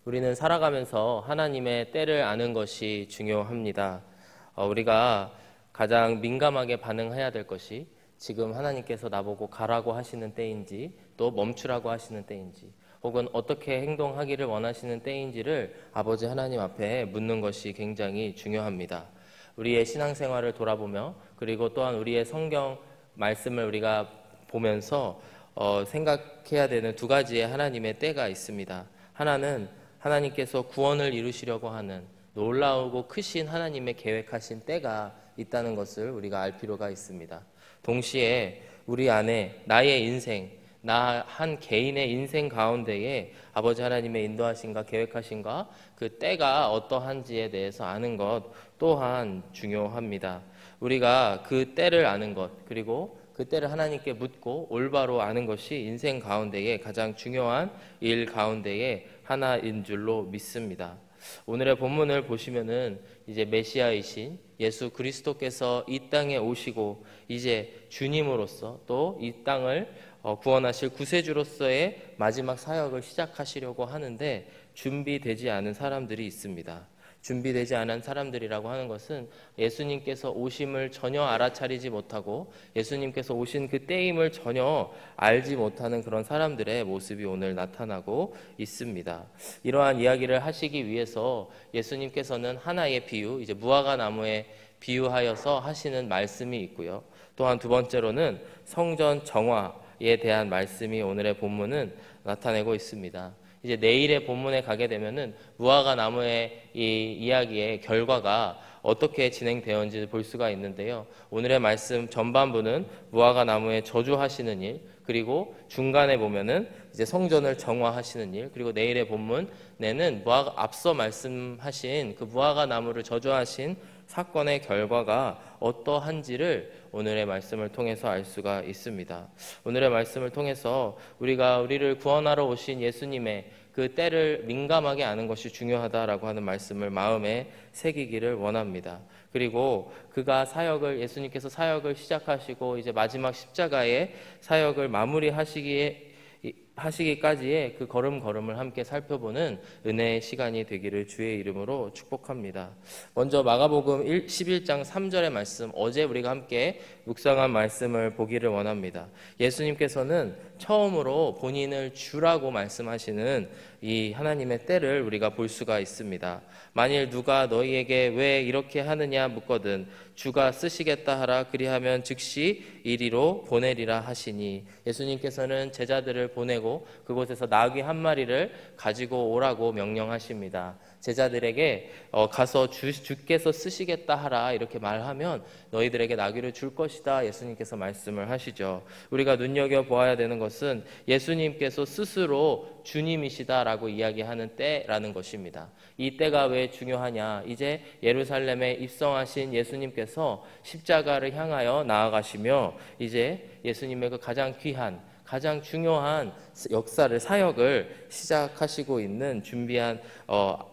우리는 살아가면서 하나님의 때를 아는 것이 중요합니다. 우리가 가장 민감하게 반응해야 될 것이 지금 하나님께서 나보고 가라고 하시는 때인지 또 멈추라고 하시는 때인지 혹은 어떻게 행동하기를 원하시는 때인지를 아버지 하나님 앞에 묻는 것이 굉장히 중요합니다. 우리의 신앙생활을 돌아보며 그리고 또한 우리의 성경 말씀을 우리가 보면서 생각해야 되는 두 가지의 하나님의 때가 있습니다. 하나는 하나님께서 구원을 이루시려고 하는 놀라우고 크신 하나님의 계획하신 때가 있다는 것을 우리가 알 필요가 있습니다. 동시에 우리 안에 나의 인생, 나 한 개인의 인생 가운데에 아버지 하나님의 인도하심과 계획하심과 그 때가 어떠한지에 대해서 아는 것 또한 중요합니다. 우리가 그 때를 아는 것 그리고 그 때를 하나님께 묻고 올바로 아는 것이 인생 가운데에 가장 중요한 일 가운데에 하나인 줄로 믿습니다. 오늘의 본문을 보시면은 이제 메시아이신 예수 그리스도께서 이 땅에 오시고 이제 주님으로서 또 이 땅을 구원하실 구세주로서의 마지막 사역을 시작하시려고 하는데 준비되지 않은 사람들이 있습니다. 준비되지 않은 사람들이라고 하는 것은 예수님께서 오심을 전혀 알아차리지 못하고 예수님께서 오신 그 때임을 전혀 알지 못하는 그런 사람들의 모습이 오늘 나타나고 있습니다. 이러한 이야기를 하시기 위해서 예수님께서는 하나의 비유, 이제 무화과 나무에 비유하여서 하시는 말씀이 있고요. 또한 두 번째로는 성전 정화에 대한 말씀이 오늘의 본문은 나타내고 있습니다. 이제 내일의 본문에 가게 되면은 무화과 나무의 이 이야기의 결과가 어떻게 진행되었는지 볼 수가 있는데요. 오늘의 말씀 전반부는 무화과 나무에 저주하시는 일, 그리고 중간에 보면은 이제 성전을 정화하시는 일, 그리고 내일의 본문에는 앞서 말씀하신 그 무화과 나무를 저주하신 사건의 결과가 어떠한지를 오늘의 말씀을 통해서 알 수가 있습니다. 오늘의 말씀을 통해서 우리를 구원하러 오신 예수님의 그 때를 민감하게 아는 것이 중요하다라고 하는 말씀을 마음에 새기기를 원합니다. 그리고 예수님께서 사역을 시작하시고 이제 마지막 십자가의 사역을 마무리하시기까지의 그 걸음걸음을 함께 살펴보는 은혜의 시간이 되기를 주의 이름으로 축복합니다. 먼저 마가복음 11장 3절의 말씀, 어제 우리가 함께 묵상한 말씀을 보기를 원합니다. 예수님께서는 처음으로 본인을 주라고 말씀하시는 이 하나님의 때를 우리가 볼 수가 있습니다. 만일 누가 너희에게 왜 이렇게 하느냐 묻거든 주가 쓰시겠다 하라 그리하면 즉시 이리로 보내리라 하시니, 예수님께서는 제자들을 보내고 그곳에서 나귀 한 마리를 가지고 오라고 명령하십니다. 제자들에게 가서 주께서 쓰시겠다 하라 이렇게 말하면 너희들에게 나귀를 줄 것이다 예수님께서 말씀을 하시죠. 우리가 눈여겨보아야 되는 것은 예수님께서 스스로 주님이시다라고 이야기하는 때라는 것입니다. 이 때가 왜 중요하냐, 이제 예루살렘에 입성하신 예수님께서 십자가를 향하여 나아가시며 이제 예수님의 그 가장 귀한 가장 중요한 역사를 사역을 시작하시고 있는 준비한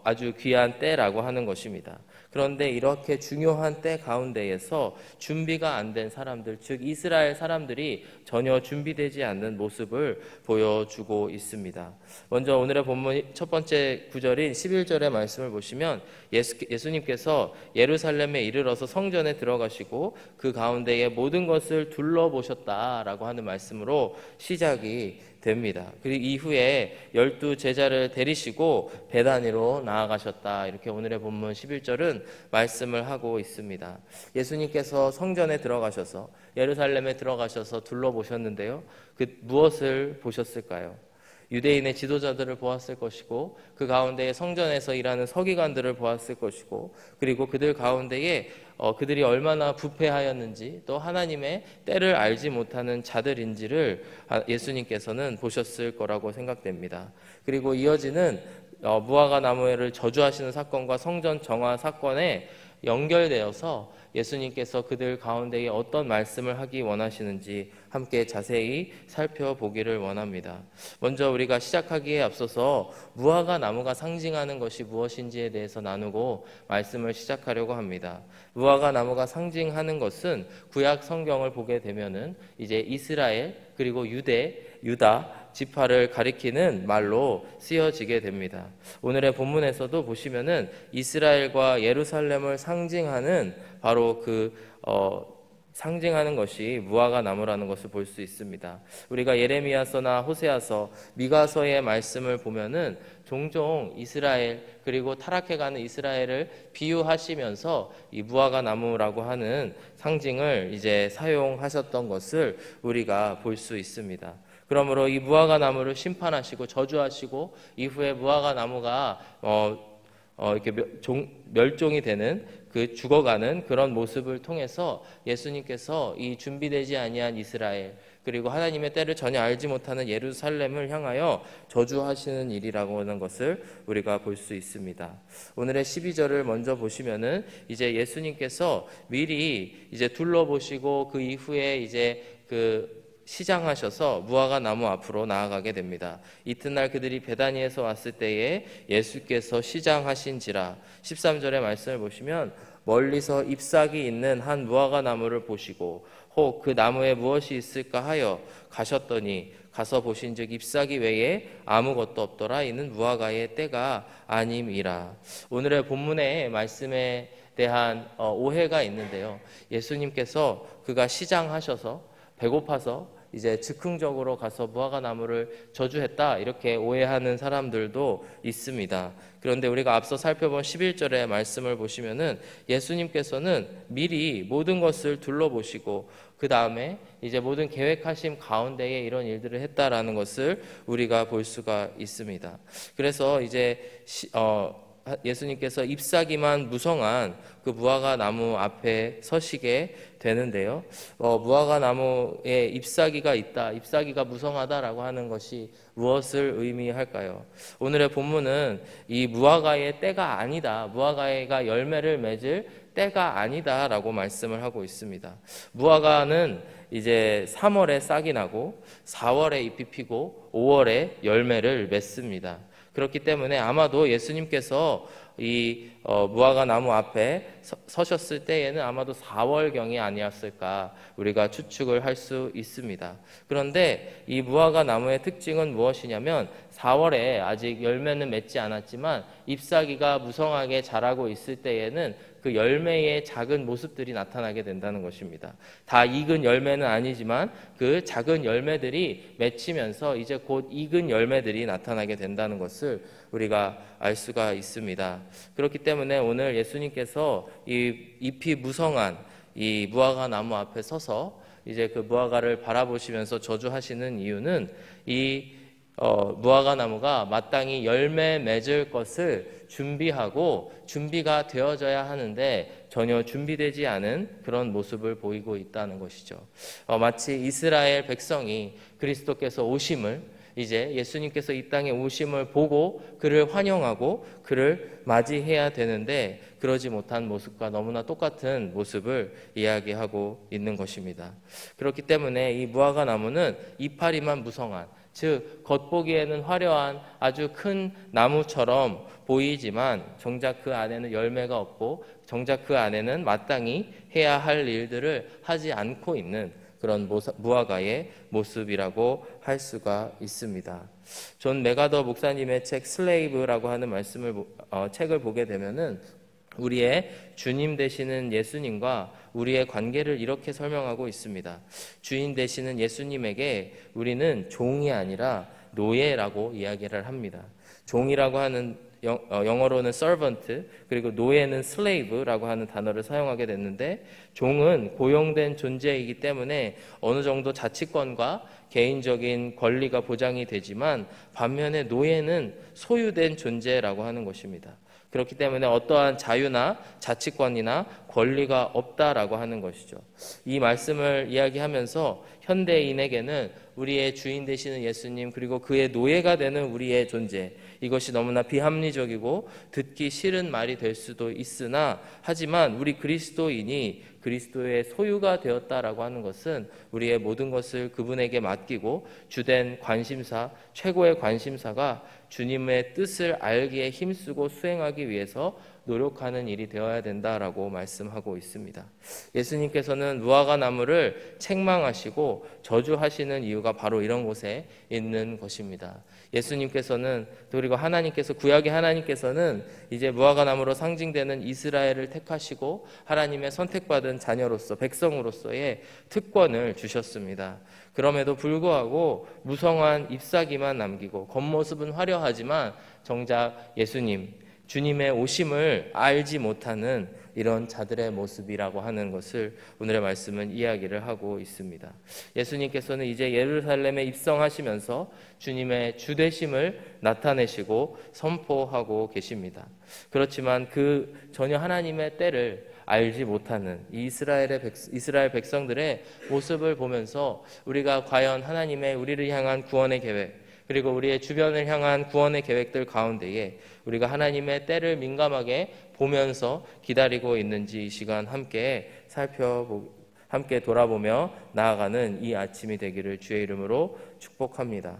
아주 귀한 때라고 하는 것입니다. 그런데 이렇게 중요한 때 가운데에서 준비가 안 된 사람들, 즉 이스라엘 사람들이 전혀 준비되지 않는 모습을 보여주고 있습니다. 먼저 오늘의 본문 첫 번째 구절인 11절의 말씀을 보시면 예수님께서 예루살렘에 이르러서 성전에 들어가시고 그 가운데에 모든 것을 둘러보셨다라고 하는 말씀으로 시작이 됩니다. 그리고 이후에 12 제자를 데리시고 베다니로 나아가셨다, 이렇게 오늘의 본문 11절은 말씀을 하고 있습니다. 예수님께서 성전에 들어가셔서 예루살렘에 들어가셔서 둘러보셨는데요, 무엇을 보셨을까요? 유대인의 지도자들을 보았을 것이고 그 가운데에 성전에서 일하는 서기관들을 보았을 것이고, 그리고 그들 가운데에 그들이 얼마나 부패하였는지 또 하나님의 때를 알지 못하는 자들인지를 예수님께서는 보셨을 거라고 생각됩니다. 그리고 이어지는 무화과 나무를 저주하시는 사건과 성전 정화 사건에 연결되어서 예수님께서 그들 가운데에 어떤 말씀을 하기 원하시는지 함께 자세히 살펴보기를 원합니다. 먼저 우리가 시작하기에 앞서서 무화과 나무가 상징하는 것이 무엇인지에 대해서 나누고 말씀을 시작하려고 합니다. 무화과 나무가 상징하는 것은 구약 성경을 보게 되면은 이제 이스라엘 그리고 유다 지파를 가리키는 말로 쓰여지게 됩니다. 오늘의 본문에서도 보시면은 이스라엘과 예루살렘을 상징하는 바로 상징하는 것이 무화과 나무라는 것을 볼 수 있습니다. 우리가 예레미야서나 호세아서, 미가서의 말씀을 보면은 종종 이스라엘 그리고 타락해가는 이스라엘을 비유하시면서 이 무화과 나무라고 하는 상징을 이제 사용하셨던 것을 우리가 볼 수 있습니다. 그러므로 이 무화과 나무를 심판하시고 저주하시고 이후에 무화과 나무가 이렇게 멸종이 되는 죽어가는 그런 모습을 통해서 예수님께서 이 준비되지 아니한 이스라엘 그리고 하나님의 때를 전혀 알지 못하는 예루살렘을 향하여 저주하시는 일이라고 하는 것을 우리가 볼 수 있습니다. 오늘의 12절을 먼저 보시면은 이제 예수님께서 미리 이제 둘러보시고 그 이후에 이제 시장하셔서 무화과 나무 앞으로 나아가게 됩니다. 이튿날 그들이 베다니에서 왔을 때에 예수께서 시장하신지라. 13절의 말씀을 보시면 멀리서 잎사귀 있는 한 무화과 나무를 보시고 혹 그 나무에 무엇이 있을까 하여 가셨더니 가서 보신즉 잎사귀 외에 아무것도 없더라. 이는 무화과의 때가 아님이라. 오늘의 본문의 말씀에 대한 오해가 있는데요. 예수님께서 그가 시장하셔서 배고파서 이제 즉흥적으로 가서 무화과 나무를 저주했다 이렇게 오해하는 사람들도 있습니다. 그런데 우리가 앞서 살펴본 11절의 말씀을 보시면은 예수님께서는 미리 모든 것을 둘러보시고 그 다음에 이제 모든 계획하심 가운데에 이런 일들을 했다라는 것을 우리가 볼 수가 있습니다. 그래서 이제 예수님께서 잎사귀만 무성한 그 무화과 나무 앞에 서시게 되는데요. 무화과 나무에 잎사귀가 있다, 잎사귀가 무성하다라고 하는 것이 무엇을 의미할까요? 오늘의 본문은 이 무화과의 때가 아니다, 무화과가 열매를 맺을 때가 아니다라고 말씀을 하고 있습니다. 무화과는 이제 3월에 싹이 나고 4월에 잎이 피고 5월에 열매를 맺습니다. 그렇기 때문에 아마도 예수님께서 이 무화과 나무 앞에 서셨을 때에는 아마도 4월경이 아니었을까 우리가 추측을 할 수 있습니다. 그런데 이 무화과 나무의 특징은 무엇이냐면 4월에 아직 열매는 맺지 않았지만 잎사귀가 무성하게 자라고 있을 때에는 그 열매의 작은 모습들이 나타나게 된다는 것입니다. 다 익은 열매는 아니지만 그 작은 열매들이 맺히면서 이제 곧 익은 열매들이 나타나게 된다는 것을 우리가 알 수가 있습니다. 그렇기 때문에 오늘 예수님께서 이 잎이 무성한 이 무화과 나무 앞에 서서 이제 그 무화과를 바라보시면서 저주하시는 이유는 이 무화과 나무가 마땅히 열매 맺을 것을 준비하고 준비가 되어져야 하는데 전혀 준비되지 않은 그런 모습을 보이고 있다는 것이죠. 마치 이스라엘 백성이 그리스도께서 오심을 이제 예수님께서 이 땅에 오심을 보고 그를 환영하고 그를 맞이해야 되는데 그러지 못한 모습과 너무나 똑같은 모습을 이야기하고 있는 것입니다. 그렇기 때문에 이 무화과 나무는 이파리만 무성한, 즉 겉보기에는 화려한 아주 큰 나무처럼 보이지만 정작 그 안에는 열매가 없고 정작 그 안에는 마땅히 해야 할 일들을 하지 않고 있는 그런 무화과의 모습이라고 할 수가 있습니다. 존 메가더 목사님의 책 슬레이브라고 하는 책을 보게 되면은 우리의 주님 되시는 예수님과 우리의 관계를 이렇게 설명하고 있습니다. 주인 되시는 예수님에게 우리는 종이 아니라 노예라고 이야기를 합니다. 종이라고 하는 영어로는 servant 그리고 노예는 slave라고 하는 단어를 사용하게 됐는데 종은 고용된 존재이기 때문에 어느 정도 자치권과 개인적인 권리가 보장이 되지만 반면에 노예는 소유된 존재라고 하는 것입니다. 그렇기 때문에 어떠한 자유나 자치권이나 권리가 없다라고 하는 것이죠. 이 말씀을 이야기하면서 현대인에게는 우리의 주인 되시는 예수님 그리고 그의 노예가 되는 우리의 존재, 이것이 너무나 비합리적이고 듣기 싫은 말이 될 수도 있으나 하지만 우리 그리스도인이 그리스도의 소유가 되었다라고 하는 것은 우리의 모든 것을 그분에게 맡기고 주된 관심사, 최고의 관심사가 주님의 뜻을 알기에 힘쓰고 수행하기 위해서 노력하는 일이 되어야 된다라고 말씀하고 있습니다. 예수님께서는 무화과 나무를 책망하시고 저주하시는 이유가 바로 이런 곳에 있는 것입니다. 예수님께서는, 그리고 하나님께서, 구약의 하나님께서는 이제 무화과 나무로 상징되는 이스라엘을 택하시고 하나님의 선택받은 자녀로서, 백성으로서의 특권을 주셨습니다. 그럼에도 불구하고 무성한 잎사귀만 남기고 겉모습은 화려하지만 정작 예수님, 주님의 오심을 알지 못하는 이런 자들의 모습이라고 하는 것을 오늘의 말씀은 이야기를 하고 있습니다. 예수님께서는 이제 예루살렘에 입성하시면서 주님의 주되심을 나타내시고 선포하고 계십니다. 그렇지만 그 전혀 하나님의 때를 알지 못하는 이 이스라엘 백성들의 모습을 보면서 우리가 과연 하나님의 우리를 향한 구원의 계획, 그리고 우리의 주변을 향한 구원의 계획들 가운데에 우리가 하나님의 때를 민감하게 보면서 기다리고 있는지 이 시간 함께 함께 돌아보며 나아가는 이 아침이 되기를 주의 이름으로 축복합니다.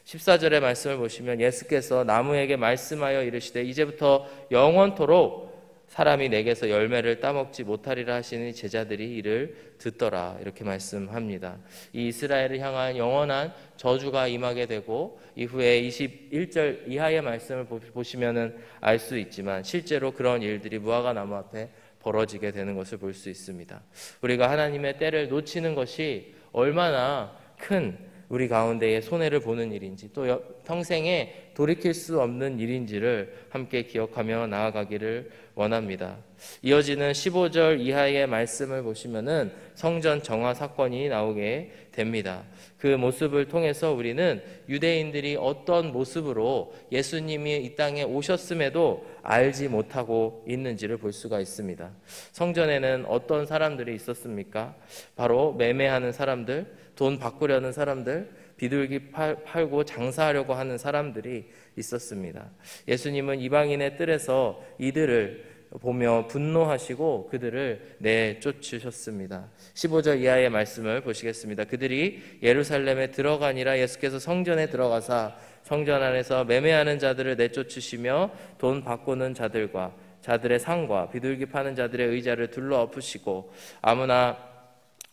14절의 말씀을 보시면 예수께서 나무에게 말씀하여 이르시되 이제부터 영원토록 사람이 내게서 열매를 따먹지 못하리라 하시니 제자들이 이를 듣더라, 이렇게 말씀합니다. 이 이스라엘을 향한 영원한 저주가 임하게 되고 이후에 21절 이하의 말씀을 보시면 알 수 있지만 실제로 그런 일들이 무화과 나무 앞에 벌어지게 되는 것을 볼 수 있습니다. 우리가 하나님의 때를 놓치는 것이 얼마나 큰 우리 가운데에 손해를 보는 일인지, 또 평생에 돌이킬 수 없는 일인지를 함께 기억하며 나아가기를 원합니다. 이어지는 15절 이하의 말씀을 보시면은 성전 정화 사건이 나오게 됩니다. 그 모습을 통해서 우리는 유대인들이 어떤 모습으로 예수님이 이 땅에 오셨음에도 알지 못하고 있는지를 볼 수가 있습니다. 성전에는 어떤 사람들이 있었습니까? 바로 매매하는 사람들, 돈 바꾸려는 사람들, 비둘기 팔고 장사하려고 하는 사람들이 있었습니다. 예수님은 이방인의 뜰에서 이들을 보며 분노하시고 그들을 내쫓으셨습니다. 15절 이하의 말씀을 보시겠습니다. 그들이 예루살렘에 들어가니라 예수께서 성전에 들어가사 성전 안에서 매매하는 자들을 내쫓으시며 돈 바꾸는 자들과 자들의 상과 비둘기 파는 자들의 의자를 둘러 엎으시고 아무나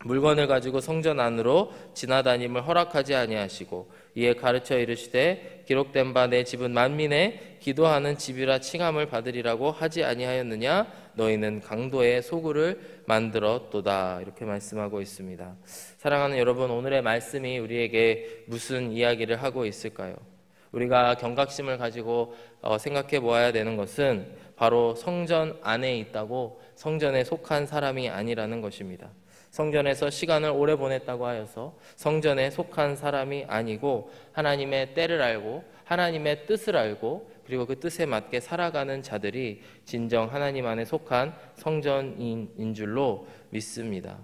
물건을 가지고 성전 안으로 지나다님을 허락하지 아니하시고 이에 가르쳐 이르시되 기록된 바 내 집은 만민의 기도하는 집이라 칭함을 받으리라고 하지 아니하였느냐? 너희는 강도의 소굴을 만들었도다, 이렇게 말씀하고 있습니다. 사랑하는 여러분, 오늘의 말씀이 우리에게 무슨 이야기를 하고 있을까요? 우리가 경각심을 가지고 생각해 보아야 되는 것은 바로 성전 안에 있다고 성전에 속한 사람이 아니라는 것입니다. 성전에서 시간을 오래 보냈다고 하여서 성전에 속한 사람이 아니고 하나님의 때를 알고 하나님의 뜻을 알고 그리고 그 뜻에 맞게 살아가는 자들이 진정 하나님 안에 속한 성전인 줄로 믿습니다.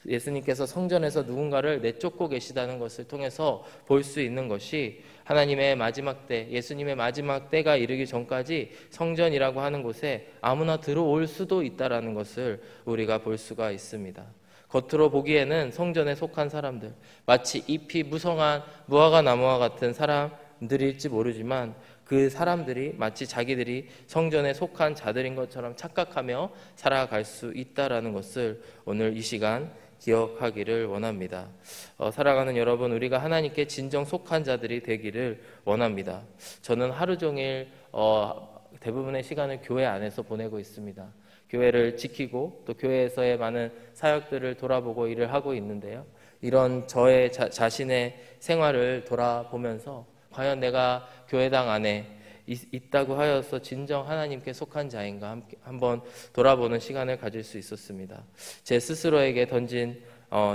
예수님께서 성전에서 누군가를 내쫓고 계시다는 것을 통해서 볼 수 있는 것이 하나님의 마지막 때, 예수님의 마지막 때가 이르기 전까지 성전이라고 하는 곳에 아무나 들어올 수도 있다는 것을 우리가 볼 수가 있습니다. 겉으로 보기에는 성전에 속한 사람들, 마치 잎이 무성한 무화과 나무와 같은 사람들일지 모르지만 그 사람들이 마치 자기들이 성전에 속한 자들인 것처럼 착각하며 살아갈 수 있다는 것을 오늘 이 시간 기억하기를 원합니다. 사랑하는 여러분, 우리가 하나님께 진정 속한 자들이 되기를 원합니다. 저는 하루 종일 대부분의 시간을 교회 안에서 보내고 있습니다. 교회를 지키고 또 교회에서의 많은 사역들을 돌아보고 일을 하고 있는데요. 이런 저의 자신의 생활을 돌아보면서 과연 내가 교회당 안에 있다고 하여서 진정 하나님께 속한 자인가 함께 한번 돌아보는 시간을 가질 수 있었습니다. 제 스스로에게 던진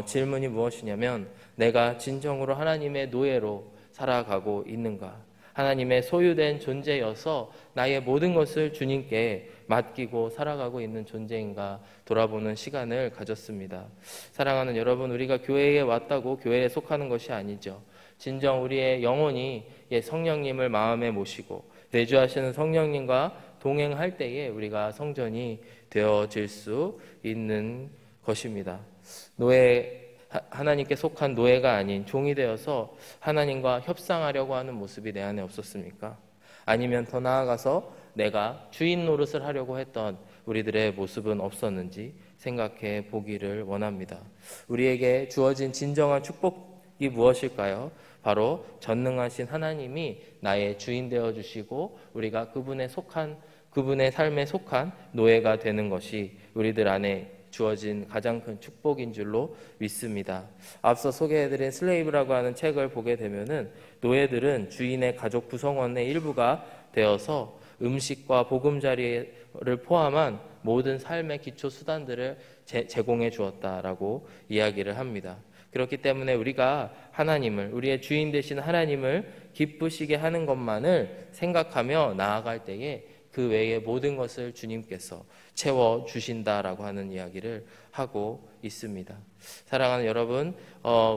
질문이 무엇이냐면 내가 진정으로 하나님의 노예로 살아가고 있는가? 하나님의 소유된 존재여서 나의 모든 것을 주님께 맡기고 살아가고 있는 존재인가 돌아보는 시간을 가졌습니다. 사랑하는 여러분, 우리가 교회에 왔다고 교회에 속하는 것이 아니죠. 진정 우리의 영혼이 성령님을 마음에 모시고 내주하시는 성령님과 동행할 때에 우리가 성전이 되어질 수 있는 것입니다. 하나님께 속한 노예가 아닌 종이 되어서 하나님과 협상하려고 하는 모습이 내 안에 없었습니까? 아니면 더 나아가서 내가 주인 노릇을 하려고 했던 우리들의 모습은 없었는지 생각해 보기를 원합니다. 우리에게 주어진 진정한 축복이 무엇일까요? 바로 전능하신 하나님이 나의 주인 되어 주시고 우리가 그분의 삶에 속한 노예가 되는 것이 우리들 안에 주어진 가장 큰 축복인 줄로 믿습니다. 앞서 소개해드린 슬레이브라고 하는 책을 보게 되면은 노예들은 주인의 가족 구성원의 일부가 되어서 음식과 보금자리를 포함한 모든 삶의 기초 수단들을 제공해 주었다라고 이야기를 합니다. 그렇기 때문에 우리가 우리의 주인 되신 하나님을 기쁘시게 하는 것만을 생각하며 나아갈 때에 그 외의 모든 것을 주님께서 채워주신다라고 하는 이야기를 하고 있습니다. 사랑하는 여러분,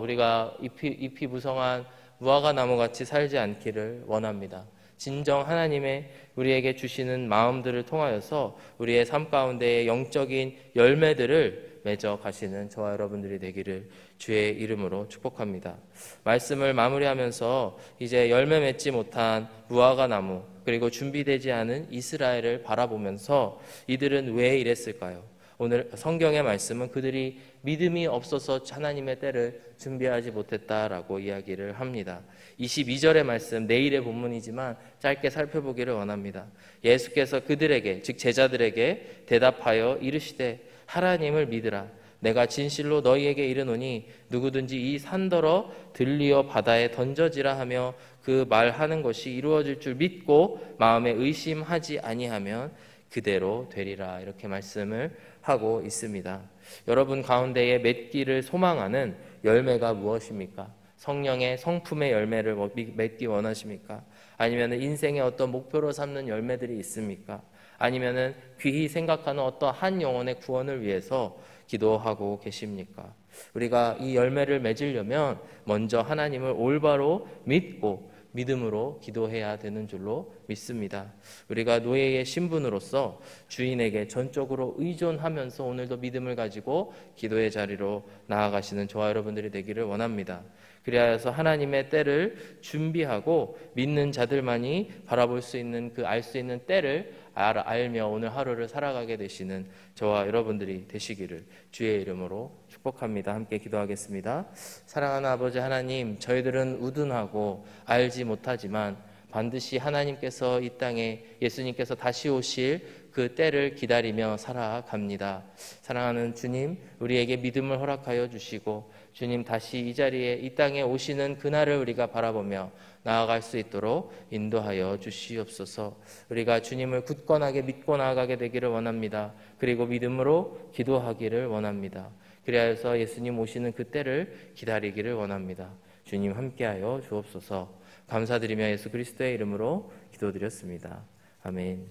우리가 잎이 무성한 무화과 나무같이 살지 않기를 원합니다. 진정 하나님의 우리에게 주시는 마음들을 통하여서 우리의 삶 가운데의 영적인 열매들을 맺어 가시는 저와 여러분들이 되기를 주의 이름으로 축복합니다. 말씀을 마무리하면서 이제 열매 맺지 못한 무화과 나무 그리고 준비되지 않은 이스라엘을 바라보면서 이들은 왜 이랬을까요? 오늘 성경의 말씀은 그들이 믿음이 없어서 하나님의 때를 준비하지 못했다라고 이야기를 합니다. 22절의 말씀, 내일의 본문이지만 짧게 살펴보기를 원합니다. 예수께서 그들에게, 즉 제자들에게 대답하여 이르시되 하나님을 믿으라. 내가 진실로 너희에게 이르노니 누구든지 이 산더러 들리어 바다에 던져지라 하며 그 말하는 것이 이루어질 줄 믿고 마음에 의심하지 아니하면 그대로 되리라. 이렇게 말씀을 하고 있습니다. 여러분 가운데에 맺기를 소망하는 열매가 무엇입니까? 성령의 성품의 열매를 맺기 원하십니까? 아니면 인생의 어떤 목표로 삼는 열매들이 있습니까? 아니면 귀히 생각하는 어떤 한 영혼의 구원을 위해서 기도하고 계십니까? 우리가 이 열매를 맺으려면 먼저 하나님을 올바로 믿고 믿음으로 기도해야 되는 줄로 믿습니다. 우리가 노예의 신분으로서 주인에게 전적으로 의존하면서 오늘도 믿음을 가지고 기도의 자리로 나아가시는 저와 여러분들이 되기를 원합니다. 그리하여서 하나님의 때를 준비하고 믿는 자들만이 바라볼 수 있는 알 수 있는 때를 알며 오늘 하루를 살아가게 되시는 저와 여러분들이 되시기를 주의 이름으로 축복합니다. 함께 기도하겠습니다. 사랑하는 아버지 하나님, 저희들은 우둔하고 알지 못하지만 반드시 하나님께서 이 땅에 예수님께서 다시 오실 그 때를 기다리며 살아갑니다. 사랑하는 주님, 우리에게 믿음을 허락하여 주시고 주님 다시 이 자리에 이 땅에 오시는 그날을 우리가 바라보며 나아갈 수 있도록 인도하여 주시옵소서. 우리가 주님을 굳건하게 믿고 나아가게 되기를 원합니다. 그리고 믿음으로 기도하기를 원합니다. 그리하여서 예수님 오시는 그 때를 기다리기를 원합니다. 주님 함께하여 주옵소서. 감사드리며 예수 그리스도의 이름으로 기도드렸습니다. 아멘.